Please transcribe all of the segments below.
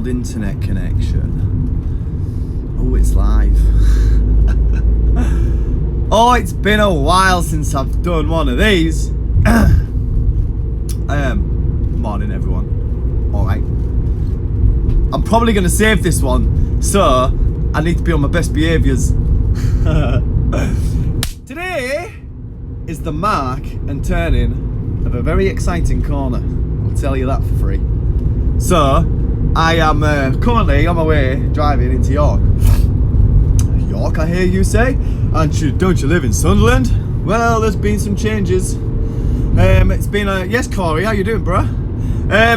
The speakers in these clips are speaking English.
Internet connection. Oh, it's live. Oh, it's been a while since I've done one of these. Morning, everyone. Alright. I'm probably going to save this one, so I need to be on my best behaviours. Today is the mark and turning of a very exciting corner. I'll tell you that for free. So, I am currently on my way driving into York. York, I hear you say? And don't you live in Sunderland? Well, there's been some changes. It's been a... Yes, Corey, how you doing, bruh?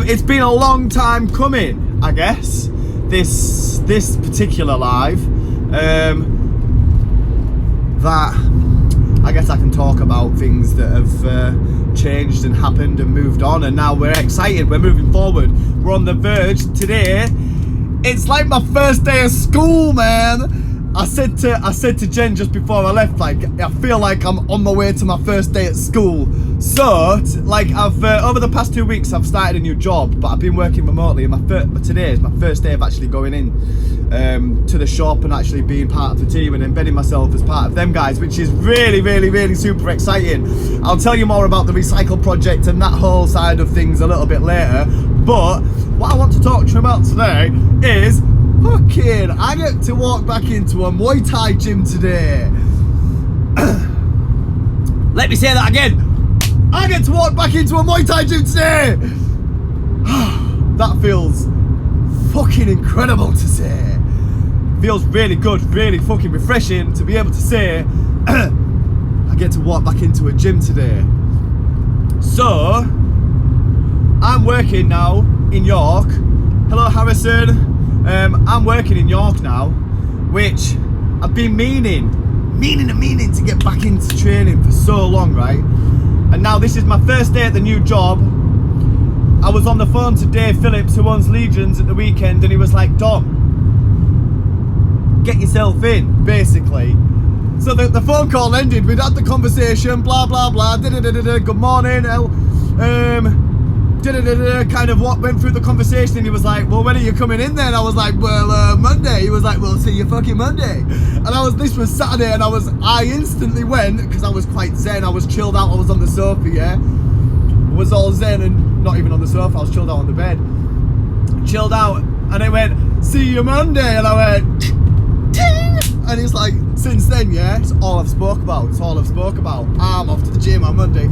It's been a long time coming, I guess. This particular live. That... I guess I can talk about things that have changed and happened and moved on, and now we're excited, we're moving forward. We're on the verge today. It's like my first day of school, man. I said to Jen just before I left, like, I feel like I'm on my way to my first day at school. So, like, I've over the past 2 weeks, I've started a new job, but I've been working remotely, and today is my first day of actually going in to the shop and actually being part of the team and embedding myself as part of them guys, which is really, really, really super exciting. I'll tell you more about the recycle project and that whole side of things a little bit later, but what I want to talk to you about today is fucking, I get to walk back into a Muay Thai gym today. Let me say that again. I get to walk back into a Muay Thai gym today. That feels fucking incredible to say. Feels really good, really fucking refreshing to be able to say I get to walk back into a gym today. So, I'm working now in York. Hello, Harrison. I'm working in York now, which I've been meaning to get back into training for so long, right? And now this is my first day at the new job. I was on the phone to Dave Phillips, who owns Legions, at the weekend, and he was like, Dom, get yourself in, basically. So the phone call ended, we'd had the conversation, blah, blah, blah, good morning, kind of what went through the conversation, and he was like, well, when are you coming in then? I was like, well, Monday. He was like, well, see you fucking Monday. And this was Saturday, and I instantly went, because I was quite zen, I was chilled out, I was on the sofa, yeah? I was all zen, and not even on the sofa, I was chilled out on the bed. Chilled out, and I went, see you Monday, and I went, ting! And it's like, since then, yeah, it's all I've spoke about. I'm off to the gym on Monday.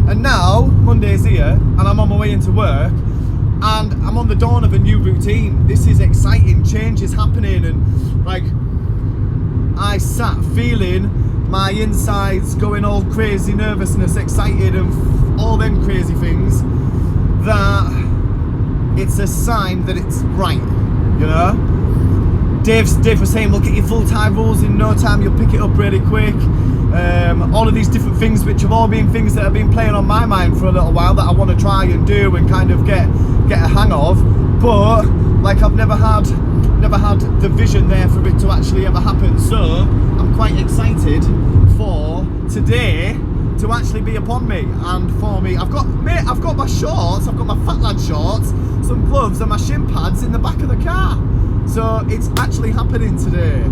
And now, Monday's here, and I'm on my way into work, and I'm on the dawn of a new routine. This is exciting, change is happening, and like, I sat feeling my insides going all crazy, nervousness, excited, and all them crazy things, that it's a sign that it's right, you know? Dave was saying, we'll get you full-time rules in no time, you'll pick it up really quick. All of these different things, which have all been things that have been playing on my mind for a little while, that I want to try and do and kind of get a hang of. But like, I've never had the vision there for it to actually ever happen. So I'm quite excited for today to actually be upon me. And for me, I've got my shorts, I've got my fat lad shorts, some gloves, and my shin pads in the back of the car. So it's actually happening today,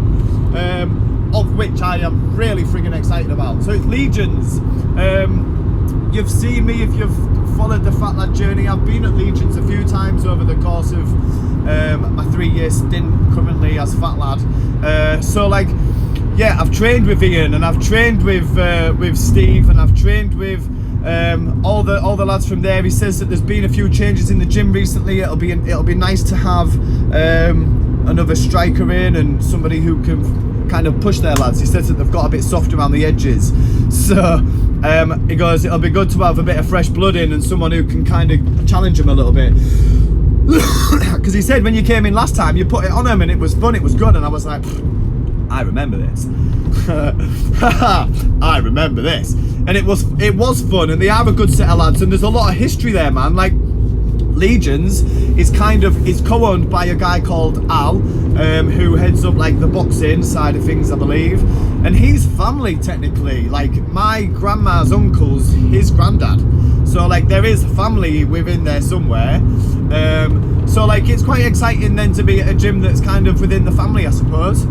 of which I am really friggin' excited about. So it's Legions. You've seen me if you've followed the Fat Lad journey. I've been at Legions a few times over the course of my 3-year stint currently as Fat Lad. So like, yeah, I've trained with Ian, and I've trained with Steve, and I've trained with all the lads from there. He says that there's been a few changes in the gym recently. It'll be nice to have another striker in and somebody who can kind of push their lads. He says that they've got a bit soft around the edges, so he goes, it'll be good to have a bit of fresh blood in and someone who can kind of challenge them a little bit. Because he said when you came in last time, you put it on him and it was fun, it was good, and I was like, I remember this. I remember this. And it was fun, and they have a good set of lads, and there's a lot of history there, man. Like, Legions is co-owned by a guy called Al, who heads up like the boxing side of things, I believe, and he's family technically. Like, my grandma's uncle's his granddad, so like there is family within there somewhere. So like it's quite exciting then to be at a gym that's kind of within the family, I suppose.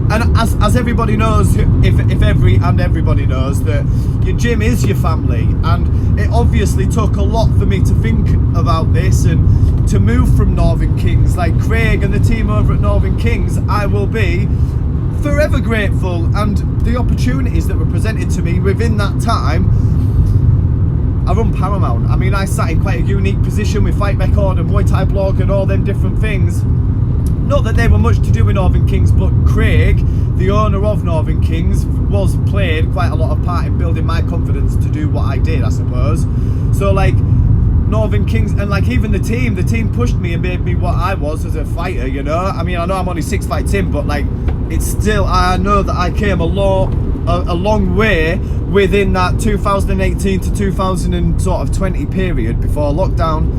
And as everybody knows, if everybody knows that your gym is your family, and it obviously took a lot for me to think about this and to move from Northern Kings. Like Craig and the team over at Northern Kings, I will be forever grateful, and the opportunities that were presented to me within that time are unparamount. I mean, I sat in quite a unique position with Fight Record and Muay Thai Blog and all them different things. Not that they were much to do with Northern Kings, but Craig, the owner of Northern Kings, played quite a lot of part in building my confidence to do what I did, I suppose. So like Northern Kings and like even the team pushed me and made me what I was as a fighter, you know. I mean, I know I'm only 6 fights in, but like it's still, I know that I came a long way within that 2018 to 2020 period before lockdown.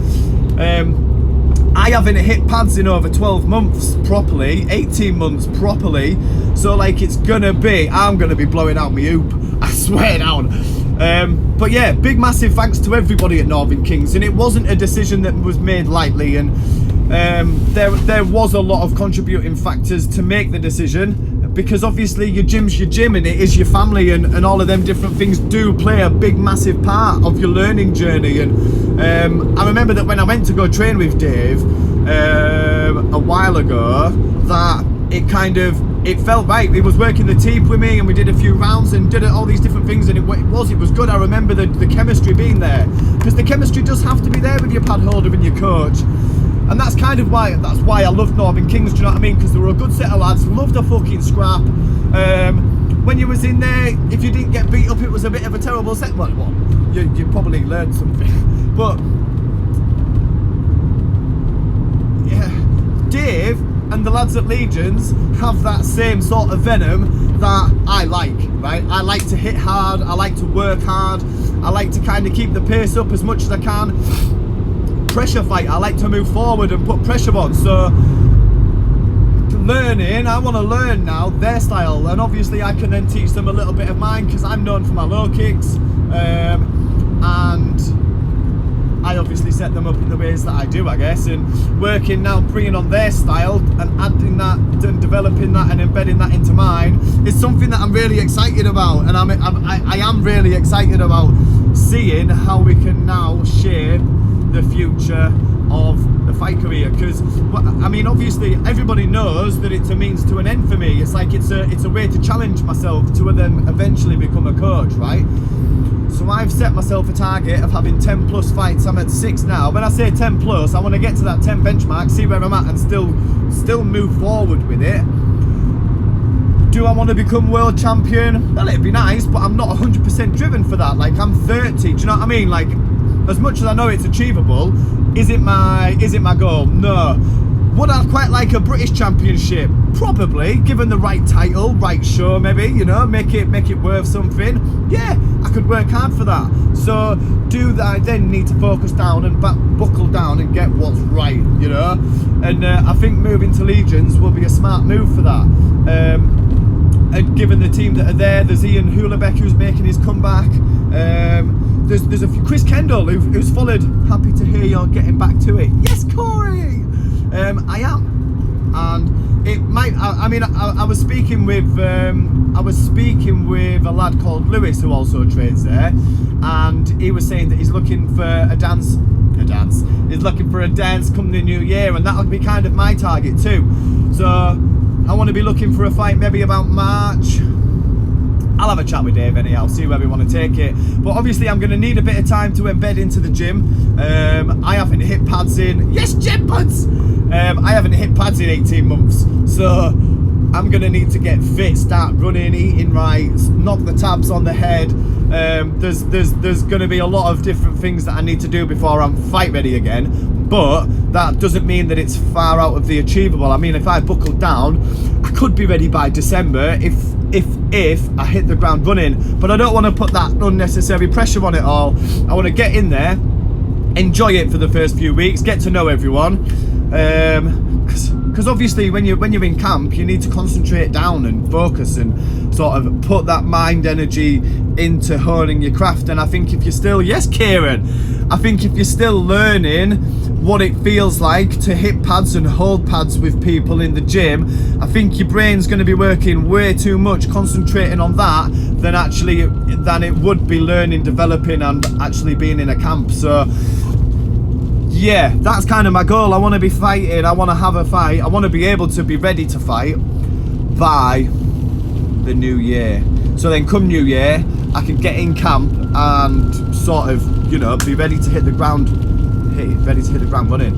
I haven't hit pads in over 12 months properly, 18 months properly. So like I'm gonna be blowing out my hoop, I swear down. But yeah, big massive thanks to everybody at Northern Kings, and it wasn't a decision that was made lightly, and there was a lot of contributing factors to make the decision, because obviously your gym's your gym and it is your family, and all of them different things do play a big massive part of your learning journey. And I remember that when I went to go train with Dave a while ago, that it felt right. He was working the teep with me, and we did a few rounds and did all these different things, and it was good. I remember the chemistry being there, because the chemistry does have to be there with your pad holder and your coach. And that's kind of why I loved Northern Kings, do you know what I mean? Because they were a good set of lads, loved a fucking scrap. When you was in there, if you didn't get beat up, it was a bit of a terrible set. Well, you probably learned something. But yeah, Dave and the lads at Legions have that same sort of venom that I like, right? I like to hit hard, I like to work hard, I like to kind of keep the pace up as much as I can. Pressure fight, I like to move forward and put pressure on. So learning, I want to learn now their style, and obviously I can then teach them a little bit of mine, because I'm known for my low kicks, and I obviously set them up in the ways that I do, I guess. And working now, bringing on their style and adding that and developing that and embedding that into mine is something that I'm really excited about, and I am really excited about seeing how we can now shape the future of the fight career. Because I mean, obviously everybody knows that it's a means to an end for me. It's like it's a way to challenge myself to then eventually become a coach, right? So I've set myself a target of having 10 plus fights. I'm at 6 now. When I say 10 plus, I want to get to that 10 benchmark, see where I'm at, and still move forward with it. Do I want to become world champion? Well, it'd be nice, but I'm not 100% driven for that. Like, I'm 30, do you know what I mean? Like, as much as I know it's achievable, is it my goal? No. Would I quite like a British Championship? Probably, given the right title, right show, maybe, you know, make it worth something. Yeah, I could work hard for that. So do I then need to focus down and buckle down and get what's right, you know? And I think moving to Legions will be a smart move for that. And given the team that are there, there's Ian Hulabeck who's making his comeback. There's a few, Chris Kendall who's followed. Happy to hear you're getting back to it. Yes, Corey. I am, and it might. I was speaking with a lad called Lewis who also trains there, and he was saying that he's looking for a dance. He's looking for a dance come the new year, and that'll be kind of my target too. So I want to be looking for a fight maybe about March. I'll have a chat with Dave anyhow, see where we want to take it. But obviously I'm going to need a bit of time to embed into the gym. I haven't hit pads in... Yes, jet pads! I haven't hit pads in 18 months. So I'm going to need to get fit, start running, eating right, knock the tabs on the head. There's going to be a lot of different things that I need to do before I'm fight ready again. But that doesn't mean that it's far out of the achievable. I mean, if I buckle down, I could be ready by December if I hit the ground running. But I don't want to put that unnecessary pressure on it all. I want to get in there, enjoy it for the first few weeks, get to know everyone, Because obviously when you're in camp, you need to concentrate down and focus and sort of put that mind energy into honing your craft. And I think if you're still, yes, Kieran, I think if you're still learning what it feels like to hit pads and hold pads with people in the gym, I think your brain's going to be working way too much concentrating on that than it would be learning, developing, and actually being in a camp. So yeah, that's kind of my goal. I want to be fighting, I want to have a fight, I want to be able to be ready to fight by the new year. So then come New Year, I can get in camp and sort of, you know, be ready to hit the ground running.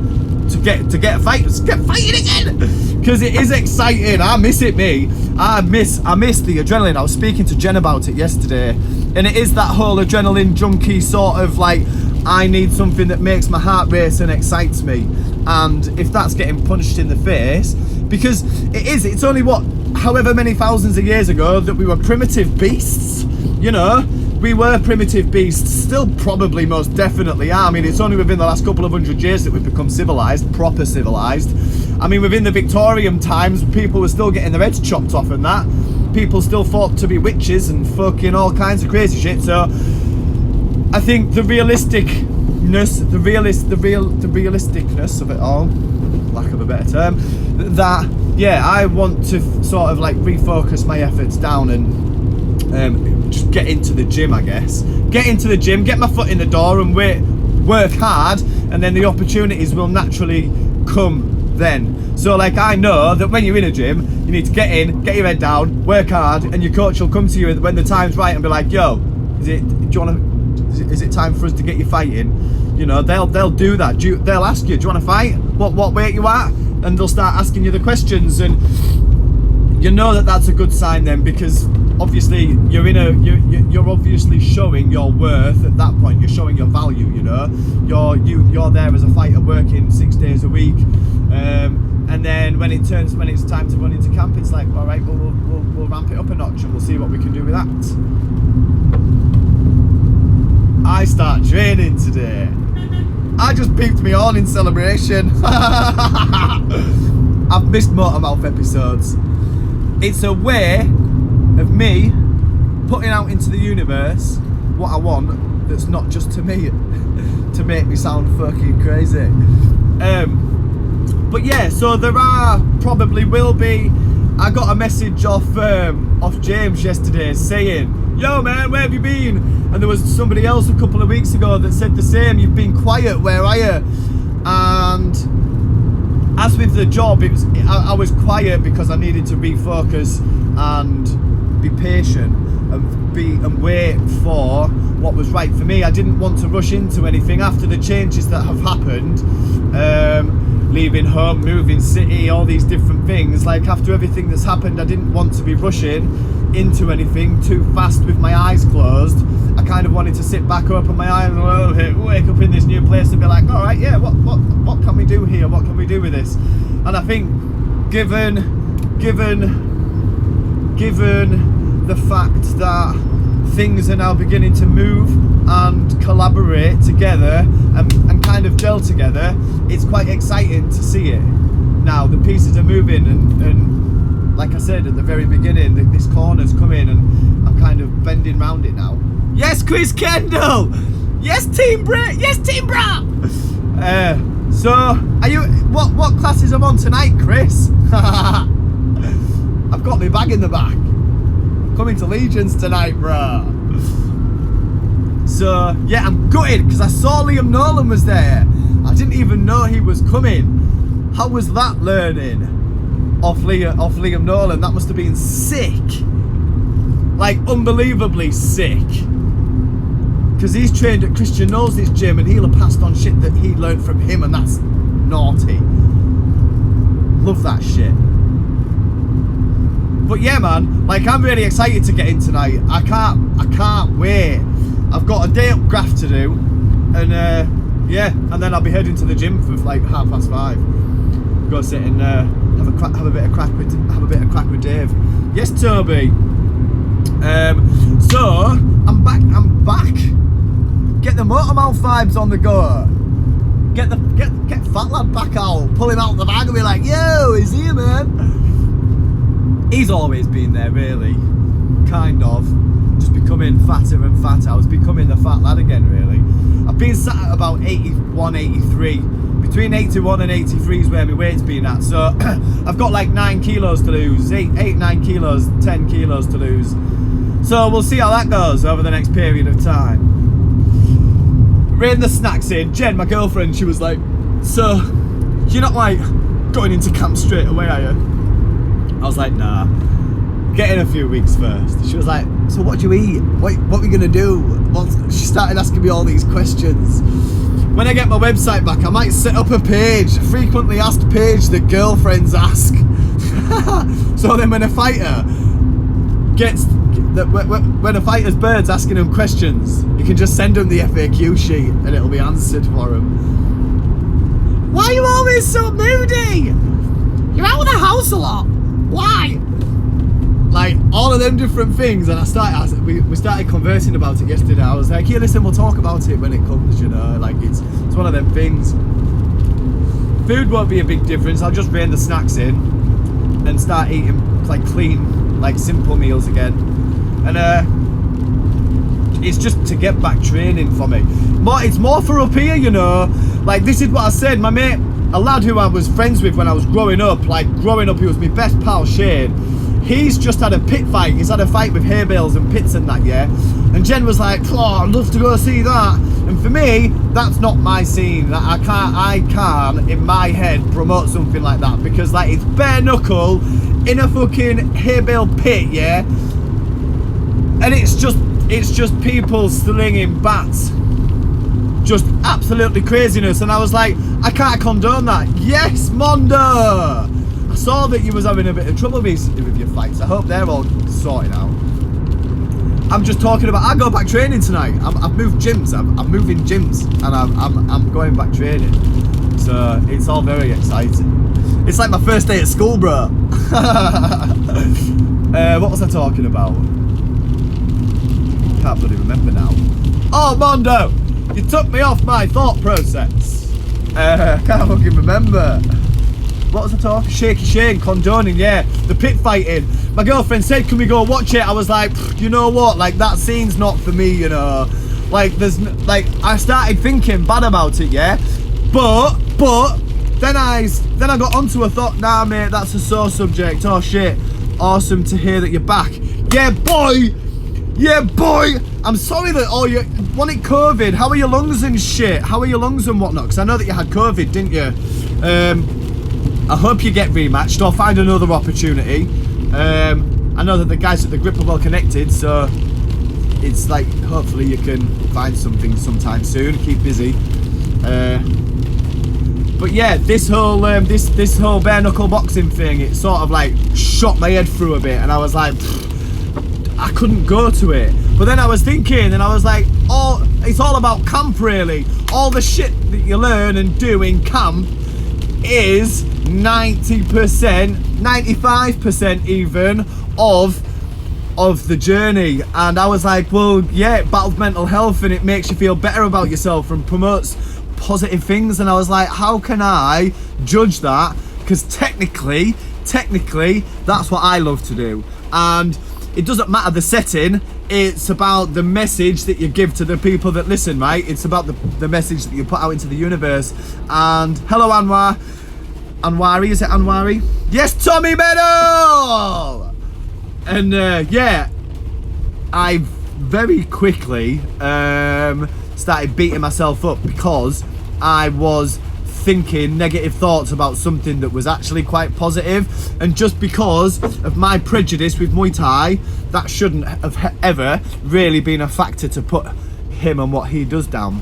To get a fight, get fighting again, because it is exciting. I miss it, me. I miss the adrenaline. I was speaking to Jen about it yesterday, and it is that whole adrenaline junkie sort of like, I need something that makes my heart race and excites me. And if that's getting punched in the face, because it's only however many thousands of years ago that we were primitive beasts, you know. We were primitive beasts, still probably most definitely are. I mean, it's only within the last couple of 100 years that we've become civilized, proper civilized. I mean, within the Victorian times, people were still getting their heads chopped off and that. People still thought to be witches and fucking all kinds of crazy shit. So I think the realisticness of it all, lack of a better term, that, yeah, I want to sort of like refocus my efforts down and just get into the gym, I guess. Get into the gym, get my foot in the door and work hard, and then the opportunities will naturally come then. So like, I know that when you're in a gym, you need to get in, get your head down, work hard, and your coach will come to you when the time's right and be like, yo, is it time for us to get you fighting? You know, they'll do that. They'll ask you, do you want to fight? What weight you at? And they'll start asking you the questions, and you know that that's a good sign then, because obviously you're obviously showing your worth at that point. You're showing your value, you know. You're there as a fighter working 6 days a week, and then when it's time to run into camp, it's like, all right, well, we'll ramp it up a notch and we'll see what we can do with that. I start training today. I just peeped me on in celebration. I've missed Motormouth episodes. It's a way of me putting out into the universe what I want, that's not just to me, to make me sound fucking crazy. But yeah, so there probably will be. I got a message off James yesterday saying, yo man, where have you been? And there was somebody else a couple of weeks ago that said the same, you've been quiet, where are you? And as with the job, I was quiet because I needed to refocus and be patient and wait for what was right for me. I didn't want to rush into anything after the changes that have happened, leaving home, moving city, all these different things. Like, after everything that's happened, I didn't want to be rushing into anything too fast with my eyes closed. I kind of wanted to sit back, open my eyes, and wake up in this new place and be like, all right, yeah, what can we do here? What can we do with this? And I think given the fact that things are now beginning to move and collaborate together and kind of gel together, it's quite exciting to see it. Now the pieces are moving, and like I said at the very beginning, this corner's coming and I'm kind of bending round it now. Yes, Chris Kendall! Yes, Team Brit! Yes, Team Brat! So, are you, what classes I'm on tonight, Chris? I've got my bag in the back. Coming to Legions tonight, bruh. So, yeah, I'm gutted because I saw Liam Nolan was there. I didn't even know he was coming. How was that learning off Liam Nolan? That must have been sick. Like, unbelievably sick. Because he's trained at Christian Knowles' gym and he'll have passed on shit that he learned from him, and that's naughty. Love that shit. But yeah, man, like, I'm really excited to get in tonight. I can't wait. I've got a day up graft to do, and yeah, and then I'll be heading to the gym for like 5:30. Go sit and have a bit of crack with Dave. Yes, Toby. So I'm back. Get the Motormouth vibes on the go. get Fat Lad back out, pull him out the bag and be like, yo, he's here, man. He's always been there, really, kind of, just becoming fatter and fatter. I was becoming the fat lad again, really. I've been sat at about 81, 83. Between 81 and 83 is where my weight's been at. So I've got like 9 kilos to lose, 8, 9 kilos, 10 kilos to lose. So we'll see how that goes over the next period of time. Reining the snacks in, Jen, my girlfriend, she was like, so you're not like going into camp straight away, are you? I was like, nah, get in a few weeks first. She was like, so what do you eat? What are we gonna do? She started asking me all these questions. When I get my website back, I might set up a page, a frequently asked page that girlfriends ask. So then when a fighter when a fighter's bird's asking him questions, you can just send him the FAQ sheet and it'll be answered for him. Why are you always so moody? You're out of the house a lot. Why? Like all of them different things, and we started conversing about it yesterday. I was like, here, listen, we'll talk about it when it comes, you know, like it's one of them things. Food won't be a big difference. I'll just rein the snacks in and start eating like clean, like simple meals again. And it's just to get back training for me. It's more for up here, you know. Like this is what I said. My mate, a lad who I was friends with when I was growing up, he was my best pal, Shane. He's just had a pit fight. He's had a fight with hay bales and pits and that, yeah. And Jen was like, oh, I'd love to go see that. And for me, that's not my scene. I can't in my head promote something like that, because like it's bare knuckle in a fucking hay bale pit, yeah. And it's just people slinging bats. Just absolutely craziness. And I was like, I can't condone that. Yes, Mondo! I saw that you was having a bit of trouble recently with your fights. I hope they're all sorted out. I'm just talking about, I go back training tonight. I've moved gyms. I'm moving gyms, and I'm going back training. So it's all very exciting. It's like my first day at school, bro. What was I talking about? Can't bloody remember now. Oh, Mondo, you took me off my thought process. Can't fucking remember. What was I talking? Shaky Shane, condoning, yeah. The pit fighting. My girlfriend said, can we go watch it? I was like, you know what? Like, that scene's not for me, you know. Like, I started thinking bad about it, yeah. But, then I got onto a thought, nah, mate, that's a sore subject. Oh, shit. Awesome to hear that you're back. Yeah, boy. Yeah, boy. I'm sorry that, you wanted COVID. How are your lungs and shit? How are your lungs and whatnot? Because I know that you had COVID, didn't you? I hope you get rematched or find another opportunity. I know that the guys at the grip are well connected, so it's like hopefully you can find something sometime soon. Keep busy. But yeah, this whole bare knuckle boxing thing, it sort of like shot my head through a bit, and I was like, I couldn't go to it. But then I was thinking, and I was like, it's all about camp, really. All the shit that you learn and do in camp is 90%, 95% even of the journey. And I was like, well, yeah, it battles mental health and it makes you feel better about yourself and promotes positive things. And I was like, how can I judge that? Because technically that's what I love to do. And it doesn't matter the setting, it's about the message that you give to the people that listen, right? It's about the message that you put out into the universe. And hello, Anwari, is it Anwari? Yes, Tommy Meadow! And yeah, I very quickly started beating myself up because I was thinking negative thoughts about something that was actually quite positive, and just because of my prejudice with Muay Thai, that shouldn't have ever really been a factor to put him and what he does down.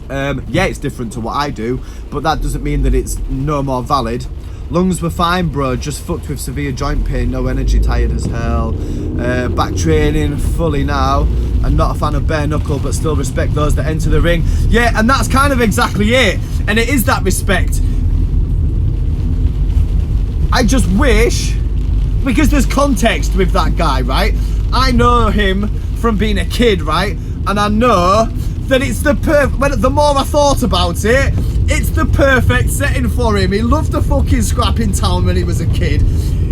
Yeah, it's different to what I do, but that doesn't mean that it's no more valid. Lungs were fine, bro, just fucked with severe joint pain, no energy, tired as hell. Back training fully now, and not a fan of bare knuckle, but still respect those that enter the ring. Yeah, and that's kind of exactly it, and it is that respect. I just wish, because there's context with that guy, right? I know him from being a kid, right? And I know that it's the more I thought about it, It's the perfect setting for him. He loved the fucking scrap in town when he was a kid.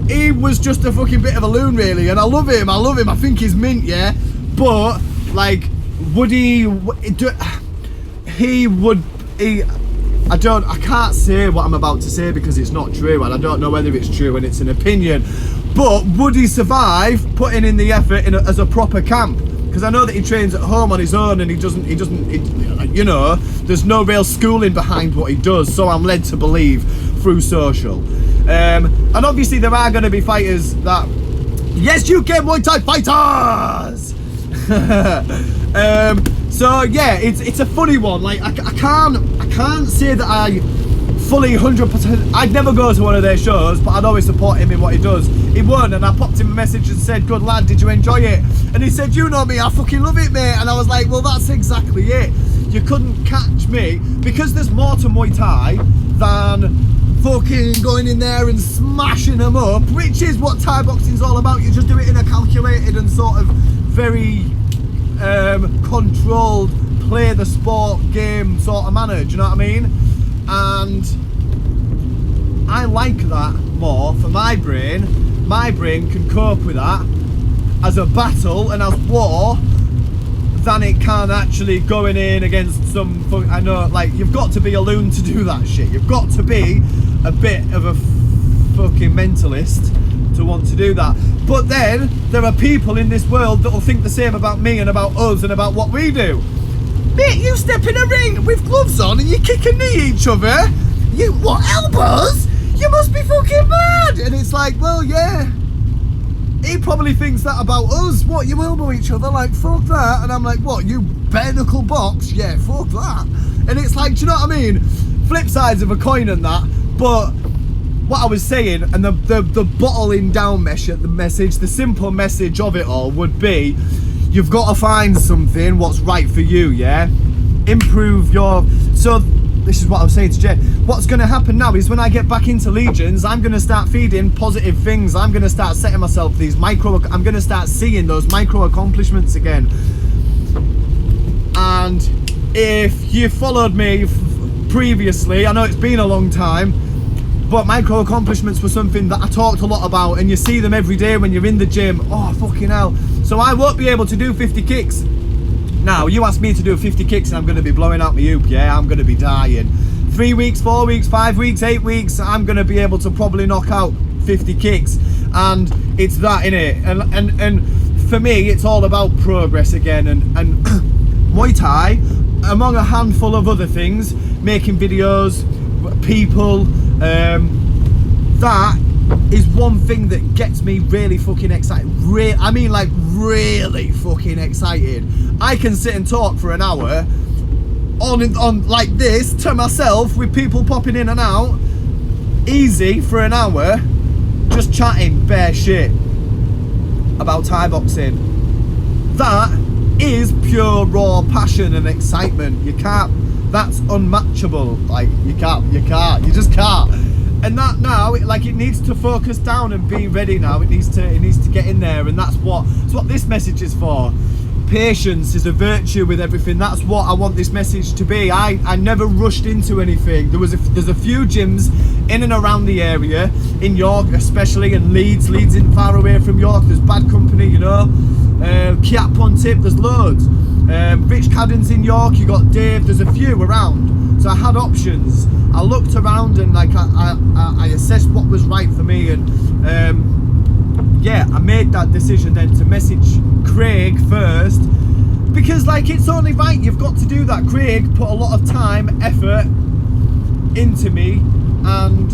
He was just a fucking bit of a loon, really, and I love him. I think he's mint, yeah. But like, would he? I can't say what I'm about to say because it's not true, and I don't know whether it's true, and it's an opinion. But would he survive putting in the effort as a proper camp? Because I know that he trains at home on his own, and he doesn't, you know, there's no real schooling behind what he does. So I'm led to believe through social. And obviously there are going to be fighters that, yes, you get Muay Thai fighters. So yeah, it's a funny one. Like I can't say that I fully 100%. I'd never go to one of their shows, but I'd always support him in what he does. He won, and I popped him a message and said, "Good lad, did you enjoy it?" And he said, "You know me, I fucking love it, mate." And I was like, "Well, that's exactly it. You couldn't catch me because there's more to Muay Thai than fucking going in there and smashing them up, which is what Thai boxing's all about. You just do it in a calculated and sort of very controlled, play the sport game sort of manner, do you know what I mean? And I like that more for my brain. My brain can cope with that as a battle and as war than it can actually going in against some, I know, like, you've got to be a loon to do that shit. You've got to be a bit of a fucking mentalist to want to do that. But then there are people in this world that will think the same about me and about us and about what we do. Mate, you step in a ring with gloves on and you kick a knee each other. You, what, elbows? You must be fucking mad. And it's like, well, yeah. He probably thinks that about us. What, you elbow each other? Like, fuck that. And I'm like, what, you bare knuckle box? Yeah, fuck that. And it's like, do you know what I mean? Flip sides of a coin and that. But what I was saying, and the bottling down message, the simple message of it all would be, you've got to find something what's right for you, yeah? Improve your... So this is what I was saying to Jen. What's going to happen now is when I get back into Legions, I'm going to start feeding positive things. I'm going to start setting myself these I'm going to start seeing those micro accomplishments again. And if you followed me previously, I know it's been a long time, but micro accomplishments were something that I talked a lot about, and you see them every day when you're in the gym. Oh, fucking hell. So I won't be able to do 50 kicks. Now, you ask me to do 50 kicks and I'm going to be blowing out my hoop, yeah? I'm going to be dying. 3 weeks, 4 weeks, 5 weeks, 8 weeks, I'm going to be able to probably knock out 50 kicks. And it's that, innit? And for me, it's all about progress again. And Muay Thai, among a handful of other things, making videos, people, that is one thing that gets me really fucking excited. I mean, like, really fucking excited. I can sit and talk for an hour on like this to myself with people popping in and out, easy for an hour, just chatting bare shit about Thai boxing. That is pure raw passion and excitement. You can't, that's unmatchable. Like, you just can't. And that now, it needs to focus down and be ready now. It needs to get in there, and that's what this message is for. Patience is a virtue with everything. That's what I want this message to be. I never rushed into anything. There's a few gyms in and around the area, in York especially, and Leeds isn't far away from York. There's Bad Company, you know, Kiat Pontip, there's loads. Rich Cadden's in York, you got Dave, there's a few around. So I had options. I looked around and like I assessed what was right for me, and yeah, I made that decision then to message Craig first, because like, it's only right, you've got to do that. Craig put a lot of time, effort into me, and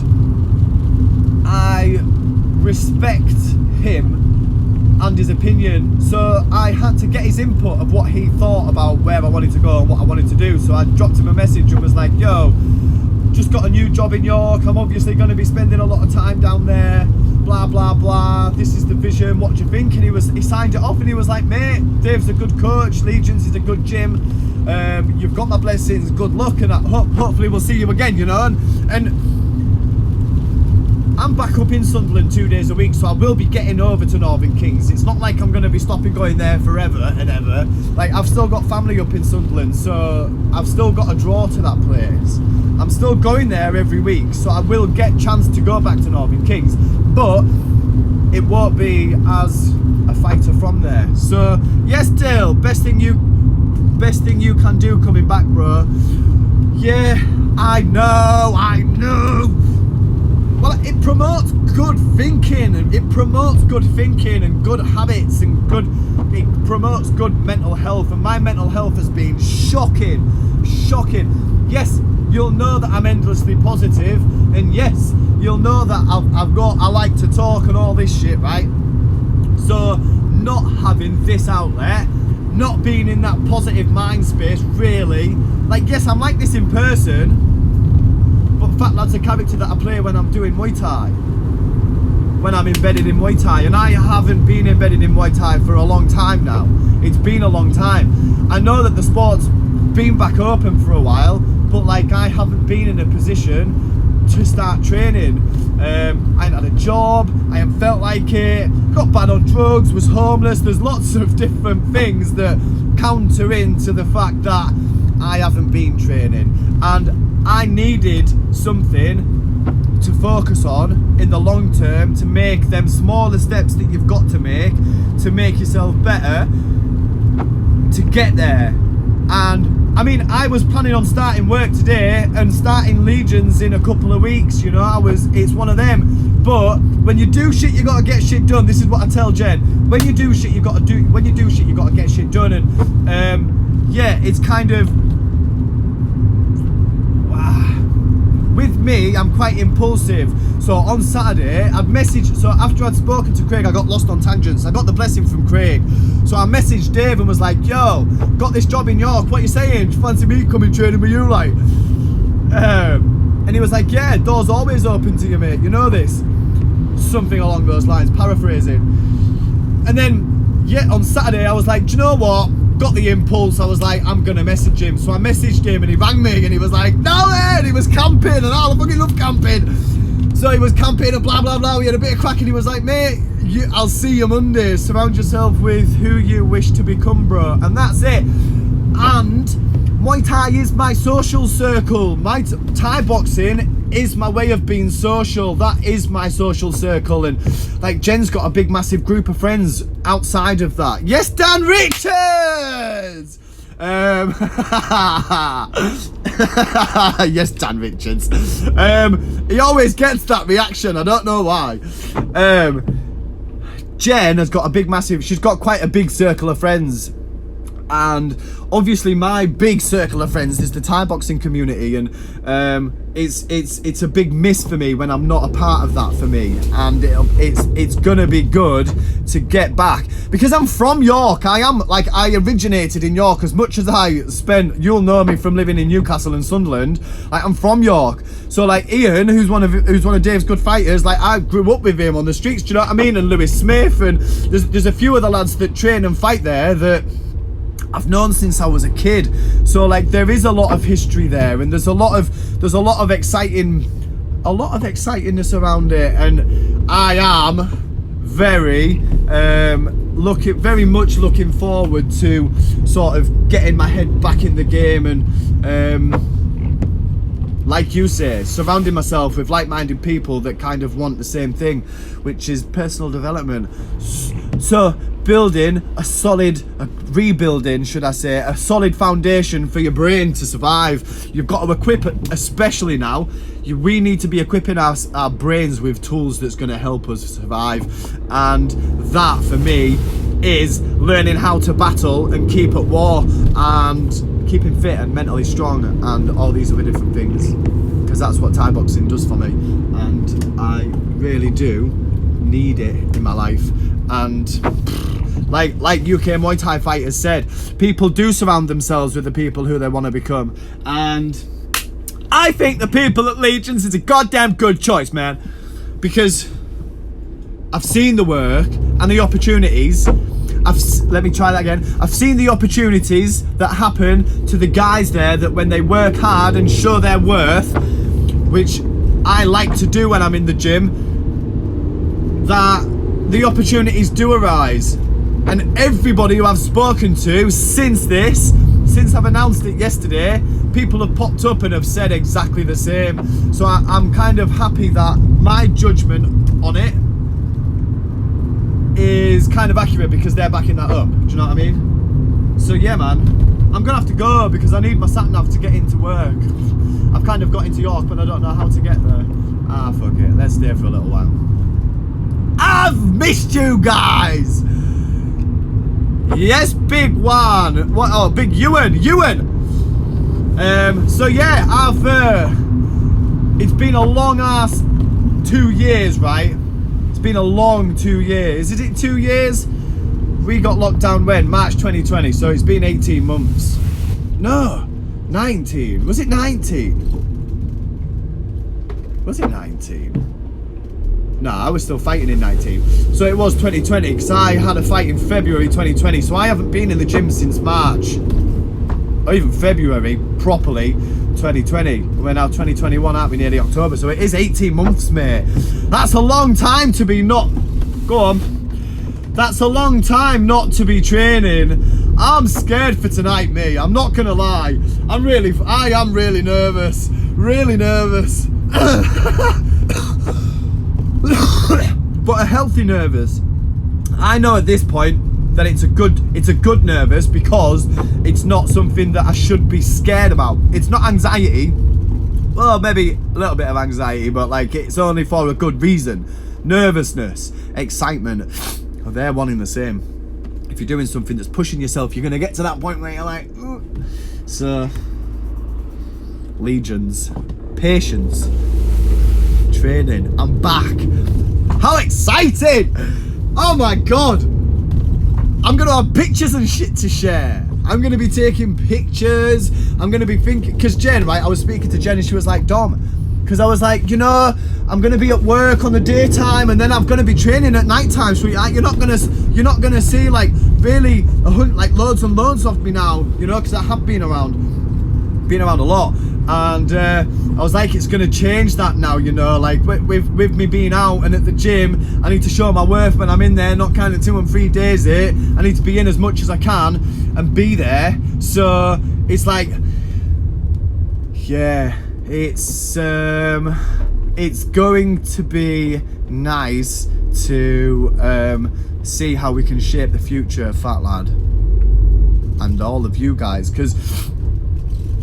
I respect him and his opinion, so I had to get his input of what he thought about where I wanted to go and what I wanted to do. So I dropped him a message and was like, yo, just got a new job in York, I'm obviously going to be spending a lot of time down there, blah blah blah, this is the vision, what do you think? And he signed it off, and he was like, mate, Dave's a good coach, Legions is a good gym, you've got my blessings, good luck, and hopefully we'll see you again, you know. And I'm am back up in Sunderland 2 days a week, so I will be getting over to Northern Kings. It's not like I'm going to be stopping going there forever and ever. Like, I've still got family up in Sunderland, so I've still got a draw to that place. I'm still going there every week, so I will get chance to go back to Northern Kings, but it won't be as a fighter from there. So yes, Dale, best thing you can do coming back, bro. Yeah, I know. Well, it promotes good thinking, and it promotes good thinking and good habits, and it promotes good mental health, and my mental health has been shocking. Yes, you'll know that I'm endlessly positive, and yes, you'll know that I like to talk and all this shit, right? So not having this outlet, not being in that positive mind space, really, like, yes, I'm like this in person, but Fat Lad's a character that I play when I'm doing Muay Thai, when I'm embedded in Muay Thai, and I haven't been embedded in Muay Thai for a long time now. It's been a long time. I know that the sport's been back open for a while, but like, I haven't been in a position to start training. I ain't had a job, I haven't felt like it, got bad on drugs, was homeless. There's lots of different things that counter into the fact that I haven't been training, and I needed something to focus on in the long term, to make them smaller steps that you've got to make yourself better, to get there. And I mean, I was planning on starting work today and starting Legions in a couple of weeks, you know. It's one of them. But when you do shit, you gotta get shit done. This is what I tell Jen. When you do shit, you gotta get shit done. And yeah, it's kind of, with me, I'm quite impulsive. So on Saturday, I've messaged, so after I'd spoken to Craig, I got lost on tangents. I got the blessing from Craig. So I messaged Dave and was like, yo, got this job in York, what you saying? Do you fancy me coming training with you, like? And he was like, yeah, door's always open to you, mate, you know this? Something along those lines, paraphrasing. And then, yeah, on Saturday, I was like, do you know what? Got the impulse, I was like, I'm gonna message him. So I messaged him and he rang me and he was like, no man, he was camping, and I fucking love camping. So he was camping and blah blah blah, we had a bit of crack, and he was like, mate, I'll see you Monday, surround yourself with who you wish to become, bro. And that's it. And Muay Thai is my social circle. My Thai boxing is my way of being social. That is my social circle. And like, Jen's got a big massive group of friends outside of that. Yes, Dan Richards! Yes, Dan Richards. He always gets that reaction, I don't know why. Jen has got a big massive, she's got quite a big circle of friends. And obviously my big circle of friends is the Thai boxing community, and it's a big miss for me when I'm not a part of that for me, and it's gonna be good to get back, because I'm from York. I originated in York. As much as I spent, you'll know me from living in Newcastle and Sunderland, like, I'm from York. So like Ian, who's one of Dave's good fighters, like, I grew up with him on the streets, do you know what I mean? And Lewis Smith, and there's a few other lads that train and fight there that I've known since I was a kid. So like, there is a lot of history there, and there's a lot of excitingness around it, and I am very much looking forward to sort of getting my head back in the game, and like you say, surrounding myself with like-minded people that kind of want the same thing, which is personal development. So rebuilding, should I say, a solid foundation for your brain to survive. You've got to equip it, especially now. We need to be equipping our brains with tools that's going to help us survive. And that, for me, is learning how to battle and keep at war, and keeping fit and mentally strong, and all these other different things. Because that's what Thai boxing does for me. And I really do need it in my life. And like UK Muay Thai fighters said, people do surround themselves with the people who they want to become, and I think the people at Legions is a goddamn good choice, man, because I've seen the work and the opportunities. Let me try that again. I've seen the opportunities that happen to the guys there, that when they work hard and show their worth, which I like to do when I'm in the gym, that the opportunities do arise. And everybody who I've spoken to since I've announced it yesterday, people have popped up and have said exactly the same. So I'm kind of happy that my judgment on it is kind of accurate because they're backing that up. Do you know what I mean? So yeah, man, I'm gonna have to go because I need my sat nav to get into work. I've kind of got into York, but I don't know how to get there. Ah, fuck it. Let's stay for a little while. I've missed you guys. Yes, big one. What? Oh, big Ewan. So yeah, it's been a long ass 2 years, right? It's been a long 2 years. Is it 2 years? We got locked down when? March 2020. So it's been 18 months. No, 19. Was it 19? Was it 19? No, I was still fighting in 19. So it was 2020 because I had a fight in February 2020. So I haven't been in the gym since March. Or even February, properly, 2020. We're now 2021, aren't we? Nearly October. So it is 18 months, mate. That's a long time to be not... Go on. That's a long time not to be training. I'm scared for tonight, mate. I'm not going to lie. I am really nervous. Really nervous. But a healthy nervous. I know at this point that it's a good nervous because it's not something that I should be scared about. It's not anxiety. Well, maybe a little bit of anxiety, but like it's only for a good reason. Nervousness, excitement, they're one and the same. If you're doing something that's pushing yourself, you're gonna get to that point where you're like, ooh. So legions, patience, training. I'm back. How exciting! Oh my god! I'm gonna have pictures and shit to share. I'm gonna be taking pictures. I'm gonna be thinking, because Jen, right? I was speaking to Jen and she was like, Dom, because I was like, you know, I'm gonna be at work on the daytime and then I'm gonna be training at nighttime. So you're not gonna see like really like loads and loads of me now, you know, because I have been around a lot. And I was like, it's gonna change that now, you know, like with me being out and at the gym, I need to show my worth when I'm in there, not kind of 2 and 3 days it. I need to be in as much as I can and be there. So it's like, yeah, it's going to be nice to see how we can shape the future of Fat Lad and all of you guys, because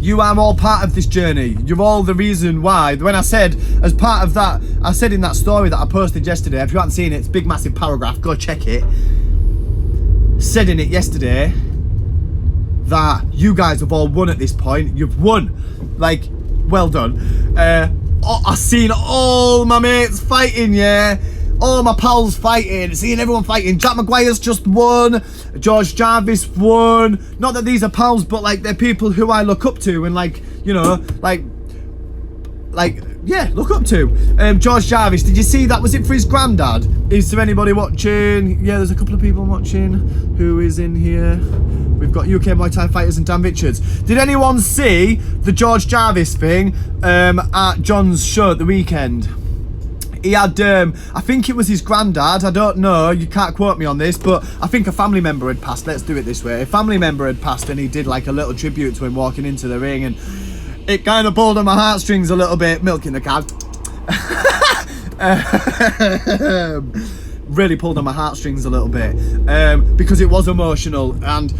you are all part of this journey. You're all the reason why. When I said, as part of that, I said in that story that I posted yesterday, if you haven't seen it, it's a big massive paragraph, go check it. Said in it yesterday that you guys have all won at this point. You've won. Like, well done. I've seen all my mates fighting, yeah. All my pals fighting, seeing everyone fighting. Jack Maguire's just won. George Jarvis won. Not that these are pals, but like they're people who I look up to and like, you know, like yeah, look up to. George Jarvis, did you see that? Was it for his granddad? Is there anybody watching? Yeah, there's a couple of people watching. Who is in here? We've got UK Muay Thai fighters and Dan Richards. Did anyone see the George Jarvis thing at John's show at the weekend? He had, I think it was his granddad, I don't know, you can't quote me on this, but I think a family member had passed, let's do it this way. A family member had passed and he did like a little tribute to him walking into the ring, and it kind of pulled on my heartstrings a little bit, milking the cat. Really pulled on my heartstrings a little bit, because it was emotional. And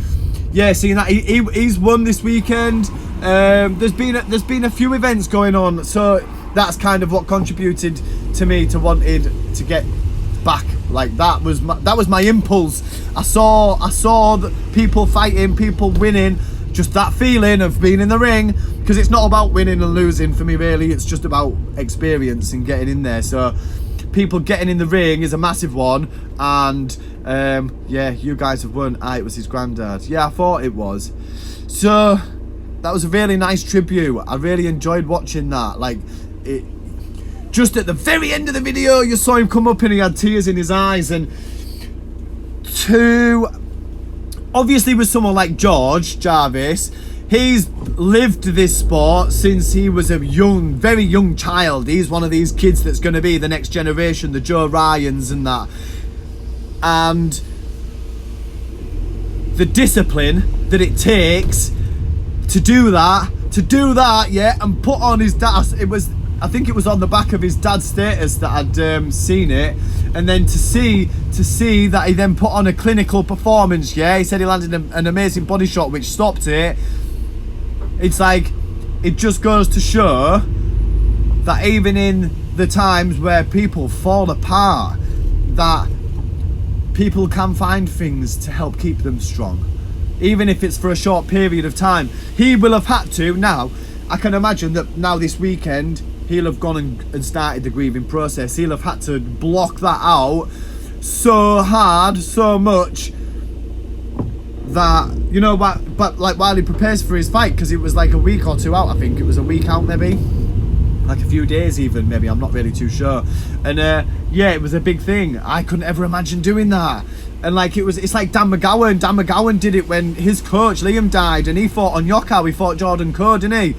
yeah, seeing that, he's won this weekend. There's been a few events going on, so that's kind of what contributed to me to wanted to get back. Like that was my impulse. I saw the people fighting, people winning, just that feeling of being in the ring, because it's not about winning and losing for me really, it's just about experience and getting in there. So people getting in the ring is a massive one. And yeah, you guys have won. It was his granddad. Yeah, I thought it was. So that was a really nice tribute. I really enjoyed watching that. Like, it just at the very end of the video, you saw him come up and he had tears in his eyes. And obviously with someone like George Jarvis, He's lived this sport since he was a very young child. He's one of these kids that's going to be the next generation, the Joe Ryans and that. And the discipline that it takes to do that, yeah, and put on his dad. I think it was on the back of his dad's status that I'd seen it, and then to see that he then put on a clinical performance. Yeah, he said he landed an amazing body shot which stopped it. It's like, it just goes to show that even in the times where people fall apart, that people can find things to help keep them strong, even if it's for a short period of time. He will have had to, now, I can imagine that now this weekend, he'll have gone and started the grieving process. He'll have had to block that out so hard, so much, that, you know, but like while he prepares for his fight, because it was like a week or two out, I think it was a week out, maybe like a few days even, maybe, I'm not really too sure. And yeah, it was a big thing. I couldn't ever imagine doing that. And like, it's like Dan McGowan did it when his coach Liam died, and he fought on Yokkao, he fought Jordan Coe, didn't he?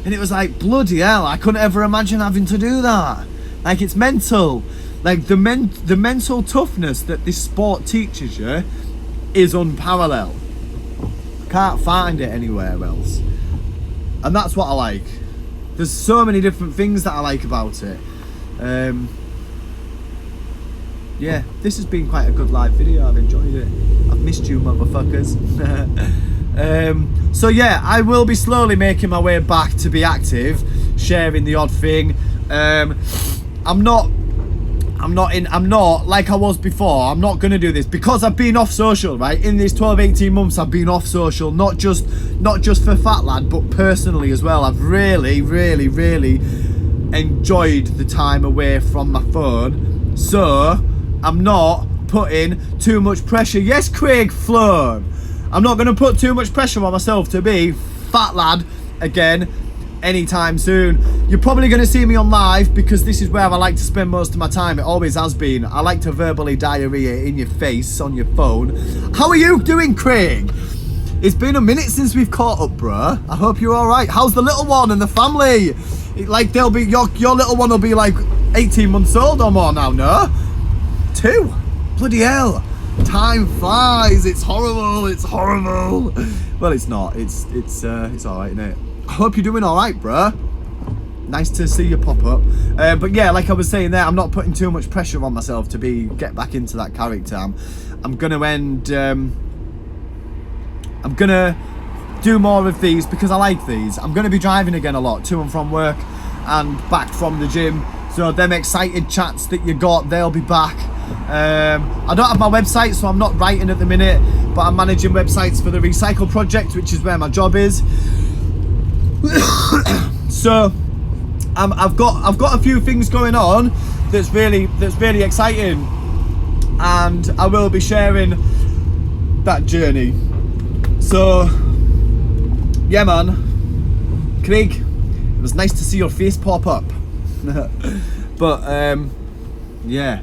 And it was like, bloody hell, I couldn't ever imagine having to do that. Like, it's mental. Like, the mental toughness that this sport teaches you is unparalleled. Can't find it anywhere else. And that's what I like. There's so many different things that I like about it. Yeah, this has been quite a good live video. I've enjoyed it. I've missed you, motherfuckers. So yeah, I will be slowly making my way back to be active, sharing the odd thing. I'm not like I was before. I'm not gonna do this because I've been off social, right? In these 12-18 months I've been off social, not just for Fat Lad, but personally as well. I've really enjoyed the time away from my phone, so I'm not putting too much pressure. Yes, Craig Flown, I'm not gonna put too much pressure on myself to be Fat Lad again anytime soon. You're probably going to see me on live because this is where I like to spend most of my time. It always has been. I like to verbally diarrhea in your face on your phone. How are you doing, Craig? It's been a minute since we've caught up, bruh. I hope you're all right. How's the little one and the family? Like, they'll be your little one will be like 18 months old or more now, no? 2. Bloody hell. Time flies. It's horrible. It's horrible. Well, it's not. It's all right, innit? I hope you're doing all right, bruh. Nice to see you pop up. But yeah, like I was saying there, I'm not putting too much pressure on myself to get back into that character. I'm gonna I'm gonna do more of these because I like these. I'm gonna be driving again a lot to and from work and back from the gym. So them excited chats that you got, they'll be back. I don't have my website, so I'm not writing at the minute, but I'm managing websites for the Recycle project, which is where my job is. So I've got a few things going on that's really exciting, and I will be sharing that journey. So yeah, man, Craig, it was nice to see your face pop up. But yeah,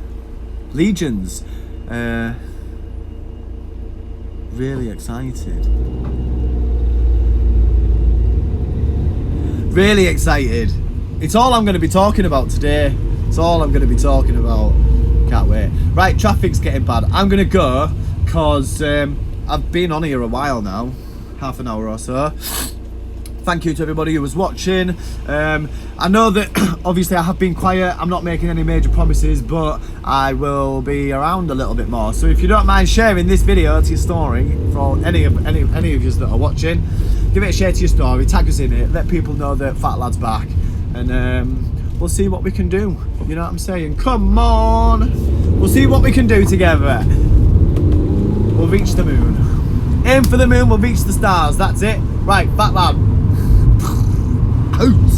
Legions, really excited. Really excited. It's all I'm going to be talking about today. It's all I'm going to be talking about. Can't wait. Right, traffic's getting bad. I'm going to go because I've been on here a while now, half an hour or so. Thank you to everybody who was watching. I know that obviously I have been quiet. I'm not making any major promises, but I will be around a little bit more. So if you don't mind sharing this video to your story for any of you that are watching, give it a share to your story, tag us in it, let people know that Fat Lad's back, and we'll see what we can do. You know what I'm saying? Come on, we'll see what we can do together. We'll reach the moon. Aim for the moon, we'll reach the stars. That's it. Right, Fat Lad. Out.